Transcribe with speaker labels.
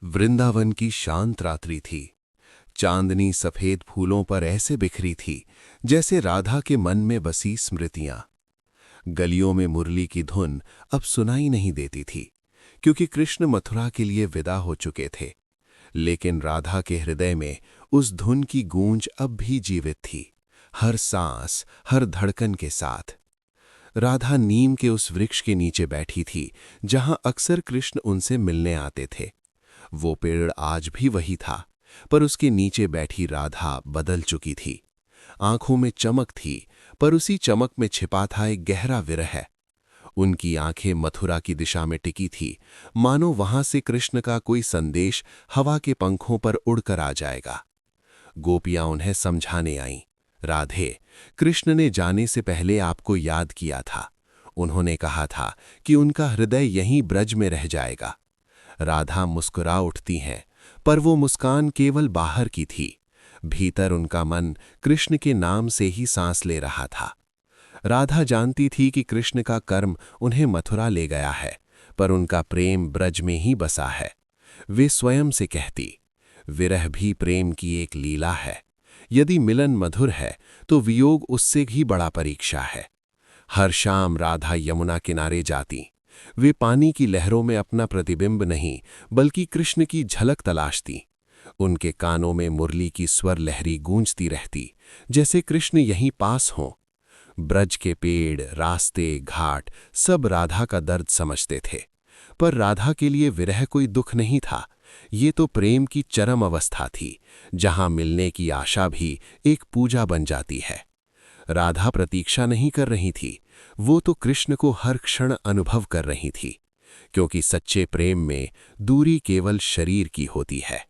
Speaker 1: वृंदावन की शांत रात्रि थी। चांदनी सफेद फूलों पर ऐसे बिखरी थी जैसे राधा के मन में बसी स्मृतियां। गलियों में मुरली की धुन अब सुनाई नहीं देती थी, क्योंकि कृष्ण मथुरा के लिए विदा हो चुके थे। लेकिन राधा के हृदय में उस धुन की गूंज अब भी जीवित थी, हर सांस, हर धड़कन के साथ। राधा नीम के उस वृक्ष के नीचे बैठी थी जहां अक्सर कृष्ण उनसे मिलने आते थे। वो पेड़ आज भी वही था, पर उसके नीचे बैठी राधा बदल चुकी थी। आंखों में चमक थी, पर उसी चमक में छिपा था एक गहरा विरह। उनकी आंखें मथुरा की दिशा में टिकी थी, मानो वहां से कृष्ण का कोई संदेश हवा के पंखों पर उड़कर आ जाएगा। गोपियां उन्हें समझाने आईं, राधे, कृष्ण ने जाने से पहले आपको याद किया था। उन्होंने कहा था कि उनका हृदय यहीं ब्रज में रह जाएगा। राधा मुस्कुरा उठती हैं, पर वो मुस्कान केवल बाहर की थी। भीतर उनका मन कृष्ण के नाम से ही सांस ले रहा था। राधा जानती थी कि कृष्ण का कर्म उन्हें मथुरा ले गया है, पर उनका प्रेम ब्रज में ही बसा है। वे स्वयं से कहती, विरह भी प्रेम की एक लीला है। यदि मिलन मधुर है तो वियोग उससे भी बड़ा परीक्षा है। हर शाम राधा यमुना किनारे जाती। वे पानी की लहरों में अपना प्रतिबिंब नहीं, बल्कि कृष्ण की झलक तलाशती। उनके कानों में मुरली की स्वर लहरी गूंजती रहती, जैसे कृष्ण यहीं पास हों। ब्रज के पेड़, रास्ते, घाट सब राधा का दर्द समझते थे, पर राधा के लिए विरह कोई दुख नहीं था। ये तो प्रेम की चरम अवस्था थी, जहां मिलने की आशा भी एक पूजा बन जाती है। राधा प्रतीक्षा नहीं कर रही थी, वो तो कृष्ण को हर क्षण अनुभव कर रही थी, क्योंकि सच्चे प्रेम में दूरी केवल शरीर की होती है।